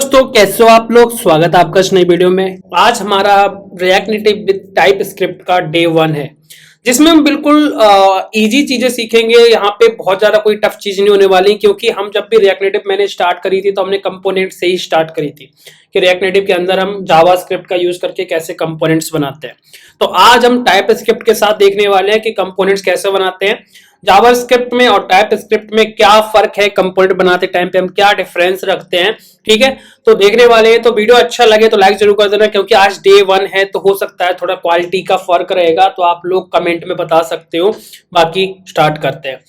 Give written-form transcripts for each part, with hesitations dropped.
दोस्तों, कैसे हो आप लोग। स्वागत है आपका इस नई वीडियो में। आज हमारा react native with type script का डे 1 है, जिसमें हम बिल्कुल इजी चीजें सीखेंगे। यहाँ पे बहुत ज्यादा कोई टफ चीज नहीं होने वाली, क्योंकि हम जब भी रिएक्ट नेटिव मैंने स्टार्ट करी थी तो हमने कंपोनेंट से ही स्टार्ट करी थी कि रिएक्ट नेटिव के अंदर हम जावा स्क्रिप्ट का यूज करके कैसे कंपोनेंट्स बनाते हैं। तो आज हम टाइप स्क्रिप्ट के साथ देखने वाले हैं कि कंपोनेंट्स कैसे बनाते हैं। जावा स्क्रिप्ट में और टाइप स्क्रिप्ट में क्या फर्क है, कंपोनेंट बनाते टाइम पे हम क्या डिफरेंस रखते हैं, ठीक है। तो देखने वाले हैं। तो वीडियो अच्छा लगे तो लाइक जरूर कर देना, क्योंकि आज डे 1 है तो हो सकता है थोड़ा क्वालिटी का फर्क रहेगा, तो आप लोग कमेंट में बता सकते हो। बाकी स्टार्ट करते हैं।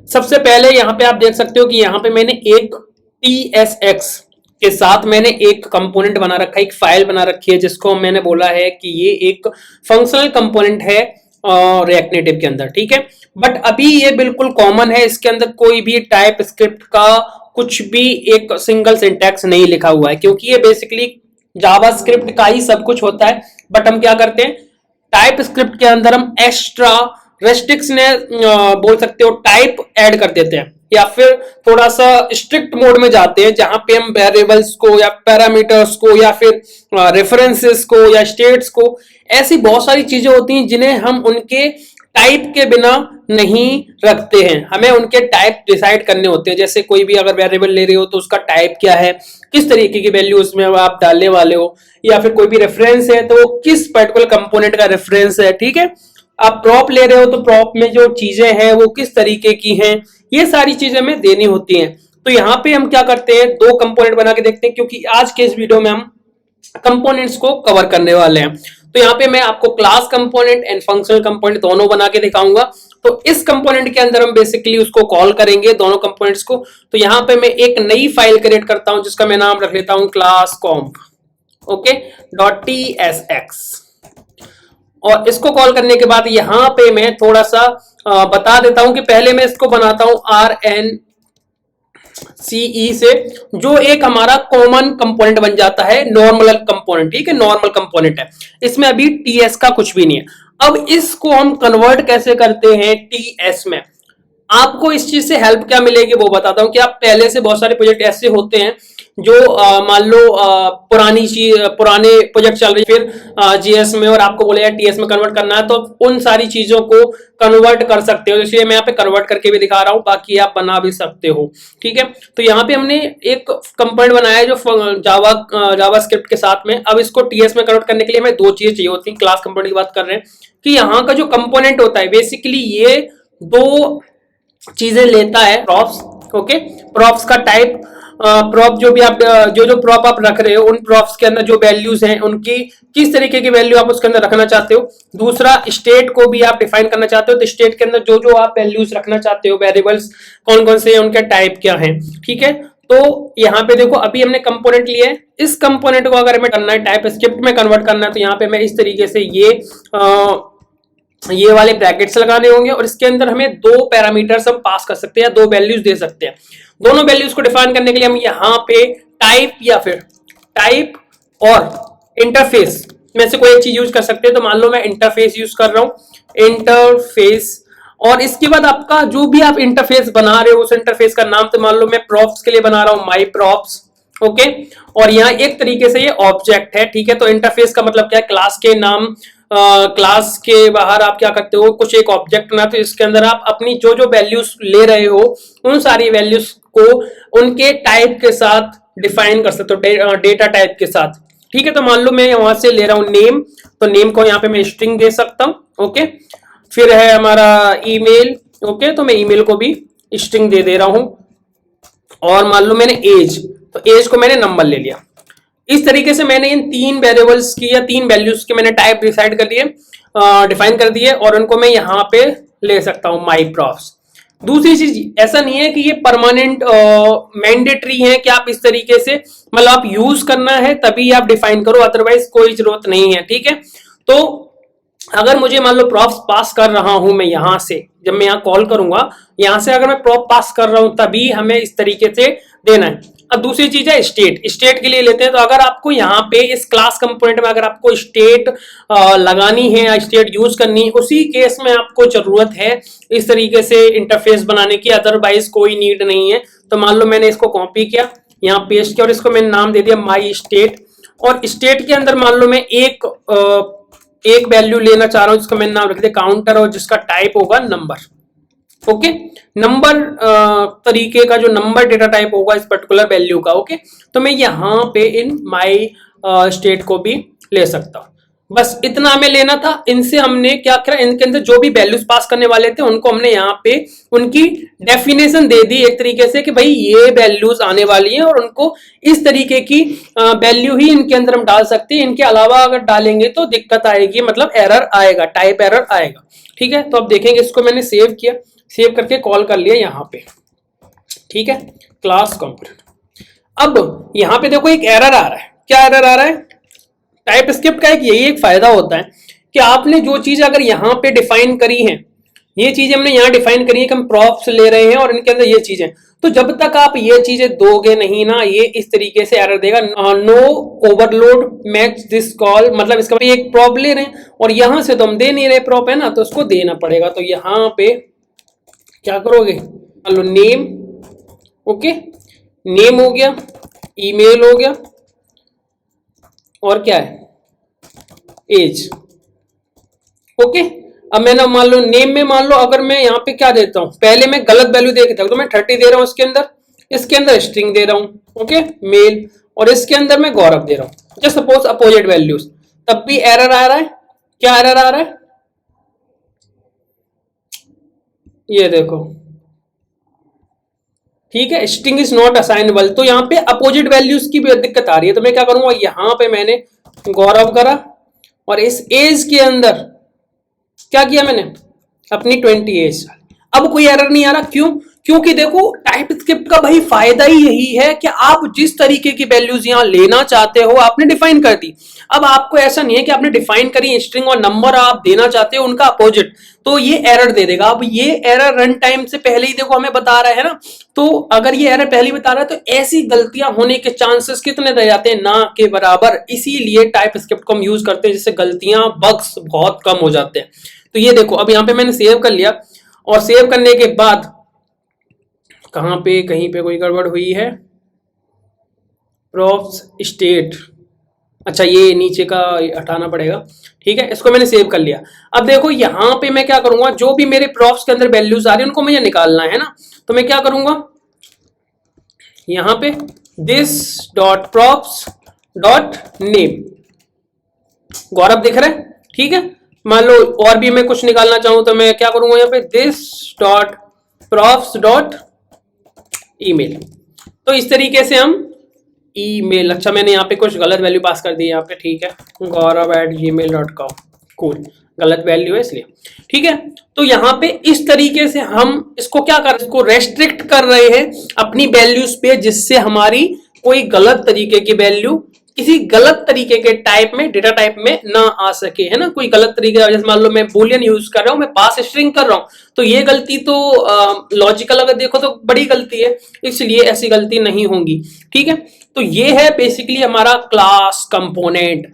सबसे पहले यहाँ पे आप देख सकते हो कि यहाँ पे मैंने एक TSX के साथ मैंने एक कंपोनेंट बना रखा है, एक फाइल बना रखी है, जिसको मैंने बोला है कि ये एक फंक्शनल कंपोनेंट है रिएक्ट नेटिव के अंदर, ठीक है। बट अभी ये बिल्कुल कॉमन है, इसके अंदर कोई भी टाइप स्क्रिप्ट का कुछ भी एक सिंगल सिंटैक्स नहीं लिखा हुआ है, क्योंकि ये बेसिकली जावा स्क्रिप्ट का ही सब कुछ होता है। बट हम क्या करते हैं, टाइप स्क्रिप्ट के अंदर हम एक्स्ट्रा रेस्ट्रिक्शंस बोल सकते हो टाइप ऐड कर देते हैं, या फिर थोड़ा सा स्ट्रिक्ट मोड में जाते हैं, जहां पे हम वेरिएबल्स को या पैरामीटर्स को या फिर रेफरेंसेस को या स्टेट्स को, ऐसी बहुत सारी चीजें होती हैं जिन्हें हम उनके टाइप के बिना नहीं रखते हैं। हमें उनके टाइप डिसाइड करने होते हैं। जैसे कोई भी अगर वेरिएबल ले रहे हो तो उसका टाइप क्या है, किस तरीके की वैल्यू उसमें आप डालने वाले हो, या फिर कोई भी रेफरेंस है तो वो किस पर्टिकुलर कंपोनेंट का रेफरेंस है, ठीक है। आप प्रॉप ले रहे हो तो प्रॉप में जो चीजें हैं वो किस तरीके की हैं, ये सारी चीजें हमें देनी होती हैं। तो यहाँ पे हम क्या करते हैं, दो कंपोनेंट बना के देखते हैं, क्योंकि आज के इस वीडियो में हम कंपोनेंट्स को कवर करने वाले हैं। तो यहाँ पे मैं आपको class component and functional component दोनों बना के दिखाऊंगा। तो इस कंपोनेंट के अंदर हम बेसिकली उसको कॉल करेंगे दोनों कंपोनेंट्स को। तो यहाँ पे मैं एक नई फाइल क्रिएट करता हूं, जिसका मैं नाम रख लेता हूं क्लास कॉम्प, ओके .tsx। और इसको कॉल करने के बाद यहां पे मैं थोड़ा सा बता देता हूं कि पहले मैं इसको बनाता हूं RNCE से, जो एक हमारा कॉमन कंपोनेंट बन जाता है, नॉर्मल कंपोनेंट, ठीक है। नॉर्मल कंपोनेंट है, इसमें अभी TS का कुछ भी नहीं है। अब इसको हम कन्वर्ट कैसे करते हैं TS में, आपको इस चीज से हेल्प क्या मिलेगी वो बताता हूं। कि आप पहले से बहुत सारे प्रोजेक्ट ऐसे होते हैं जो मान लो पुराने प्रोजेक्ट चल रही, फिर जीएस में, और आपको बोलेगा टीएस में कन्वर्ट करना है, तो उन सारी चीजों को कन्वर्ट कर सकते हो। इसलिए मैं यहाँ पे कन्वर्ट करके भी दिखा रहा हूँ, बाकी आप बना भी सकते हो, ठीक है। तो यहाँ पे हमने एक कंपोनेंट बनाया है जो जावा स्क्रिप्ट के साथ में। अब इसको टीएस में कन्वर्ट करने के लिए हमें दो चीजें चाहिए होती है। क्लास कंपोनेंट की बात कर रहे हैं कि यहाँ का जो कंपोनेंट होता है बेसिकली ये दो चीजें लेता है, प्रॉप्स, ओके। प्रॉप्स का टाइप, प्रॉप जो भी आप जो प्रॉप आप रख रहे हो, उन प्रॉप्स के अंदर जो वैल्यूज हैं उनकी किस तरीके की वैल्यू आप उसके अंदर रखना चाहते हो। दूसरा, स्टेट को भी आप डिफाइन करना चाहते हो, तो स्टेट के अंदर जो जो आप वैल्यूज रखना चाहते हो, वेरिएबल्स कौन कौन से हैं, उनके टाइप क्या है, ठीक है। तो यहाँ पे देखो, अभी हमने कंपोनेंट लिया है। इस कंपोनेंट को अगर हमें करना है टाइप स्क्रिप्ट में कन्वर्ट करना है, तो यहाँ पे मैं इस तरीके से ये वाले ब्रैकेट्स लगाने होंगे, और इसके अंदर हमें दो पैरामीटर्स हम पास कर सकते हैं, दो वैल्यूज दे सकते हैं। दोनों वैल्यूज को डिफाइन करने के लिए हम यहाँ पे टाइप या फिर टाइप और इंटरफेस में से कोई एक चीज यूज कर सकते हैं। तो मान लो मैं इंटरफेस यूज कर रहा हूं, इंटरफेस। और इसके बाद आपका जो भी आप इंटरफेस बना रहे हो उस इंटरफेस का नाम, तो मान लो मैं प्रॉप्स के लिए बना रहा हूं माई प्रॉप्स, ओके। और यहाँ एक तरीके से ये ऑब्जेक्ट है, ठीक है। तो इंटरफेस का मतलब क्या है, क्लास के नाम, क्लास के बाहर आप क्या करते हो, कुछ एक ऑब्जेक्ट ना, तो इसके अंदर आप अपनी जो जो वैल्यूज ले रहे हो उन सारी वैल्यूज को उनके टाइप के साथ डिफाइन कर सकते हो, डेटा टाइप के साथ, ठीक है। तो मान लो मैं वहां से ले रहा हूं नेम, तो नेम को यहाँ पे मैं स्ट्रिंग दे सकता हूं, ओके। फिर है हमारा ईमेल, ओके, तो मैं ईमेल को भी स्ट्रिंग दे दे रहा हूं। और मान लो मैंने एज, तो एज को मैंने नंबर ले लिया। इस तरीके से मैंने इन तीन वेरिएबल्स की या तीन वैल्यूज के मैंने टाइप डिसाइड कर लिए, डिफाइन कर दिए, और उनको मैं यहाँ पे ले सकता हूँ माई प्रॉप्स। दूसरी चीज, ऐसा नहीं है कि ये परमानेंट मैंडेटरी है कि आप इस तरीके से, मतलब आप यूज करना है तभी आप डिफाइन करो, अदरवाइज कोई जरूरत नहीं है, ठीक है। तो अगर मुझे मान लो प्रॉप्स पास कर रहा हूं मैं यहां से, जब मैं यहाँ कॉल करूंगा, यहां से अगर मैं प्रॉप पास कर रहा हूं तभी हमें इस तरीके से देना है। अब दूसरी चीज है स्टेट। स्टेट के लिए लेते हैं, तो अगर आपको यहाँ पे इस क्लास कंपोनेंट में अगर आपको स्टेट लगानी है या स्टेट यूज करनी है, उसी केस में आपको जरूरत है इस तरीके से इंटरफेस बनाने की, अदरवाइज कोई नीड नहीं है। तो मान लो मैंने इसको कॉपी किया, यहाँ पेस्ट किया और इसको मैंने नाम दे दिया माई स्टेट, और स्टेट के अंदर मान लो मैं एक वैल्यू लेना चाह रहा हूं जिसका मैंने नाम रख दिया काउंटर, और जिसका टाइप होगा नंबर। ओके, नंबर तरीके का जो नंबर डेटा टाइप होगा इस पर्टिकुलर वैल्यू का। ओके, तो मैं यहाँ पे इन माई स्टेट को भी ले सकता हूं। बस इतना हमें लेना था। इनसे हमने क्या करा, इनके अंदर जो भी वैल्यूज पास करने वाले थे उनको हमने यहाँ पे उनकी डेफिनेशन दे दी एक तरीके से कि भाई ये वैल्यूज आने वाली हैं और उनको इस तरीके की वैल्यू ही इनके अंदर हम डाल सकते हैं। इनके अलावा अगर डालेंगे तो दिक्कत आएगी, मतलब एरर आएगा, टाइप एरर आएगा। ठीक है, तो अब देखेंगे, इसको मैंने सेव किया, सेव करके कॉल कर लिया यहाँ पे। ठीक है, क्लास कंपोनेंट। अब यहाँ पे देखो एक एरर आ रहा है। क्या एरर आ रहा है? टाइप स्क्रिप्ट का एक यही एक फायदा होता है कि आपने जो चीज अगर यहाँ पे डिफाइन करी है, ये चीजें हमने यहाँ डिफाइन करी है कि हम प्रॉप्स ले रहे हैं और इनके अंदर ये चीजें, तो जब तक आप ये चीजें दोगे नहीं ना, ये इस तरीके से एरर देगा, no overload match this call, मतलब इसका एक प्रॉप ले रहे हैं और यहां से तो हम दे नहीं रहे प्रॉप, है ना, तो उसको देना पड़ेगा। तो यहाँ पे क्या करोगे, मान लो नेम, ओके, नेम हो गया, ईमेल हो गया, और क्या है, एज। ओके, अब मैंने मान लो नेम में, मान लो अगर मैं यहाँ पे क्या देता हूं, पहले मैं गलत वैल्यू दे के था, तो मैं 30 दे रहा हूं इसके अंदर स्ट्रिंग दे रहा हूं, ओके, मेल, और इसके अंदर मैं गौरव दे रहा हूं, जस्ट सपोज अपोजिट वैल्यूज, तब भी एरर आ रहा है। क्या एरर आ रहा है, ये देखो, ठीक है, स्ट्रिंग इज नॉट असाइनेबल, तो यहाँ पे अपोजिट वैल्यूज की भी दिक्कत आ रही है। तो मैं क्या करूंगा, यहाँ पे मैंने गौरव करा और इस एज के अंदर क्या किया मैंने, अपनी 20 एज। अब कोई एरर नहीं आ रहा, क्यों? क्योंकि देखो टाइप स्क्रिप्ट का भाई फायदा ही यही है कि आप जिस तरीके की वैल्यूज यहां लेना चाहते हो आपने डिफाइन कर दी। अब आपको ऐसा नहीं है कि आपने डिफाइन करी स्ट्रिंग और नंबर आप देना चाहते हो उनका अपोजिट, तो ये एरर दे देगा। अब ये एरर रन टाइम से पहले ही देखो हमें बता रहा है ना, तो अगर ये एरर पहले ही बता रहा है तो ऐसी गलतियां होने के चांसेस कितने रह जाते हैं, ना के बराबर। इसीलिए टाइप स्क्रिप्ट को हम यूज करते हैं जिससे गलतियां, बग्स बहुत कम हो जाते हैं। तो ये देखो, अब यहाँ पे मैंने सेव कर लिया, और सेव करने के बाद कहां पे, कहीं पे कोई गड़बड़ हुई है, प्रॉप्स स्टेट, अच्छा ये नीचे का हटाना पड़ेगा। ठीक है, इसको मैंने सेव कर लिया। अब देखो यहाँ पे मैं क्या करूंगा, जो भी मेरे प्रॉप्स के अंदर वैल्यूज आ रही है उनको मुझे निकालना है ना, तो मैं क्या करूंगा, यहाँ पे this dot props dot name, Gaurav दिख रहा है। ठीक है, मान लो और भी मैं कुछ निकालना चाहूं तो मैं क्या करूंगा, यहाँ पे this dot props dot email. तो इस तरीके से हम ईमेल, अच्छा मैंने यहाँ पे कुछ गलत वैल्यू पास कर दी यहाँ पे, ठीक है, gaurav@gmail.com, कूल, गलत वैल्यू है इसलिए। ठीक है, तो यहाँ पे इस तरीके से हम इसको क्या कर, इसको रेस्ट्रिक्ट कर रहे हैं अपनी वैल्यूज पे, जिससे हमारी कोई गलत तरीके की वैल्यू किसी गलत तरीके के टाइप में, डेटा टाइप में ना आ सके, है ना। कोई गलत तरीके, जैसे मान लो मैं बूलियन यूज कर रहा हूं, मैं पास स्ट्रिंग कर रहा हूं, तो ये गलती तो लॉजिकल अगर देखो तो बड़ी गलती है, इसलिए ऐसी गलती नहीं होंगी। ठीक है, तो ये है बेसिकली हमारा क्लास कंपोनेंट।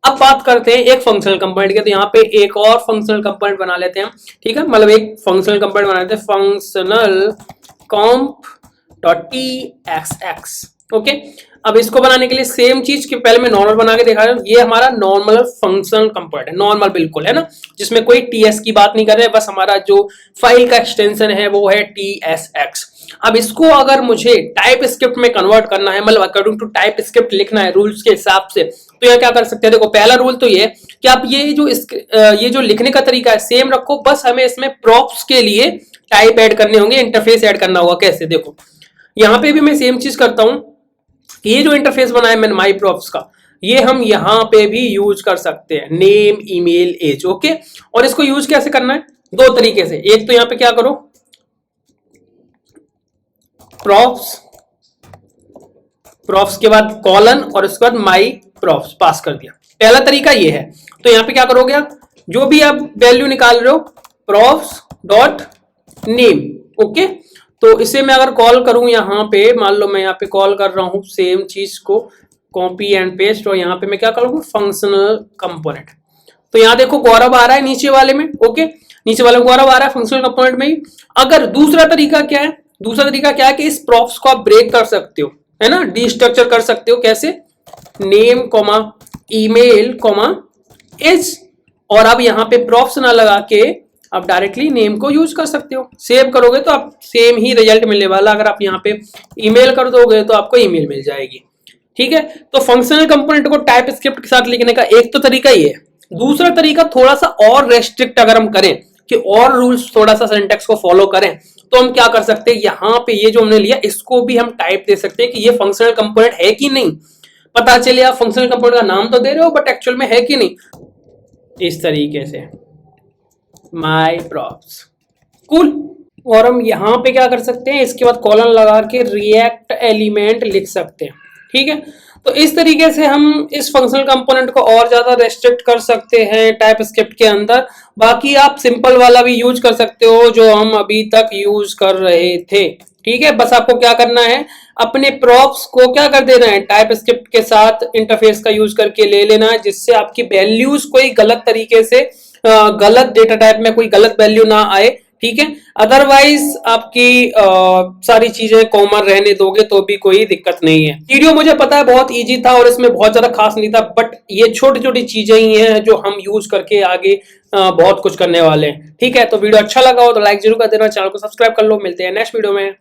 अब बात करते हैं एक फंक्शनल कंपोनेंट के, तो यहाँ पे एक और फंक्शनल कंपोनेंट बना लेते हैं हम। ठीक है, मतलब एक फंक्शनल कंपोनेंट बना लेते हैं, फंक्शनल कॉम्प डॉट txx। ओके, अब इसको बनाने के लिए सेम चीज के पहले मैं नॉर्मल बना के दिखा रहा हूं। ये हमारा नॉर्मल फंक्शनल कंपोनेंट है, नॉर्मल बिल्कुल, है ना, जिसमें कोई टीएस की बात नहीं कर रहे, बस हमारा जो फाइल का एक्सटेंशन है वो है tsx। अब इसको अगर मुझे टाइप स्क्रिप्ट में कन्वर्ट करना है, मतलब अकॉर्डिंग टू टाइप स्क्रिप्ट लिखना है रूल्स के हिसाब से, तो यह क्या कर सकते हैं, देखो पहला रूल तो ये कि आप ये जो लिखने का तरीका है सेम रखो, बस हमें इसमें प्रॉप्स के लिए टाइप ऐड करने होंगे, इंटरफेस ऐड करना होगा। कैसे, देखो यहां पे भी मैं सेम चीज करता हूं, ये जो इंटरफेस बनाया मैंने माई प्रॉप्स का, ये हम यहां पे भी यूज कर सकते हैं, नेम, ईमेल, एज। ओके, और इसको यूज कैसे करना है, दो तरीके से। एक तो यहां पे क्या करो, प्रॉप्स के बाद कॉलन और उसके बाद माई प्रॉप्स पास कर दिया, पहला तरीका ये है। तो यहां पे क्या करोगे आप, जो भी आप वैल्यू निकाल रहे हो, प्रॉप्स डॉट नेम। ओके, तो इसे मैं अगर कॉल करूं यहाँ पे, मान लो मैं यहाँ पे कॉल कर रहा हूँ सेम चीज को, कॉपी एंड पेस्ट, और यहाँ पे मैं क्या करूंगा, फंक्शनल कंपोनेंट। तो यहाँ देखो गौरव आ रहा है नीचे वाले में, ओके, नीचे वाले में गौरव आ रहा है फंक्शनल कंपोनेंट में ही। अगर दूसरा तरीका क्या है, दूसरा तरीका क्या है कि इस प्रॉप्स को आप ब्रेक कर सकते हो, है ना, डिस्ट्रक्चर कर सकते हो। कैसे? Name comma email comma is, और अब यहाँ पे प्रॉप्स ना लगा के आप डायरेक्टली नेम को यूज कर सकते हो। सेव करोगे तो आप सेम ही रिजल्ट मिलने वाला। अगर आप यहाँ पे ईमेल कर दोगे तो आपको ईमेल मिल जाएगी। ठीक है, तो फंक्शनल कंपोनेंट को टाइप स्क्रिप्ट के साथ लिखने का एक तो तरीका ही है। दूसरा तरीका थोड़ा सा और रेस्ट्रिक्ट अगर हम करें कि और रूल्स थोड़ा सा सिंटैक्स को फॉलो करें, तो हम क्या कर सकते हैं, यहाँ पे ये जो हमने लिया इसको भी हम टाइप दे सकते हैं कि ये फंक्शनल कंपोनेंट है कि नहीं। पता चले आप फंक्शनल कंपोनेंट का नाम तो दे रहे हो बट एक्चुअल में है कि नहीं, इस तरीके से माई प्रॉप्स, कूल। और हम यहाँ पे क्या कर सकते हैं, इसके बाद कॉलन लगा के रिएक्ट एलिमेंट लिख सकते हैं। ठीक है, तो इस तरीके से हम इस फंक्शनल कंपोनेंट को और ज्यादा रेस्ट्रिक्ट कर सकते हैं टाइप स्क्रिप्ट के अंदर। बाकी आप सिंपल वाला भी यूज कर सकते हो जो हम अभी तक यूज कर रहे थे। ठीक है, बस आपको क्या करना है, अपने प्रॉप्स को क्या कर देना है, टाइप स्क्रिप्ट के साथ इंटरफेस का यूज करके ले लेना है, जिससे आपकी वैल्यूज कोई गलत तरीके से, गलत डेटा टाइप में कोई गलत वैल्यू ना आए। ठीक है, अदरवाइज आपकी सारी चीजें कॉमन रहने दोगे तो भी कोई दिक्कत नहीं है। वीडियो मुझे पता है बहुत इजी था और इसमें बहुत ज्यादा खास नहीं था, बट ये छोटी छोटी चीजें ही हैं जो हम यूज करके आगे बहुत कुछ करने वाले हैं। ठीक है, तो वीडियो अच्छा लगा हो तो लाइक जरूर कर देना, चैनल को सब्सक्राइब कर लो। मिलते हैं नेक्स्ट वीडियो में।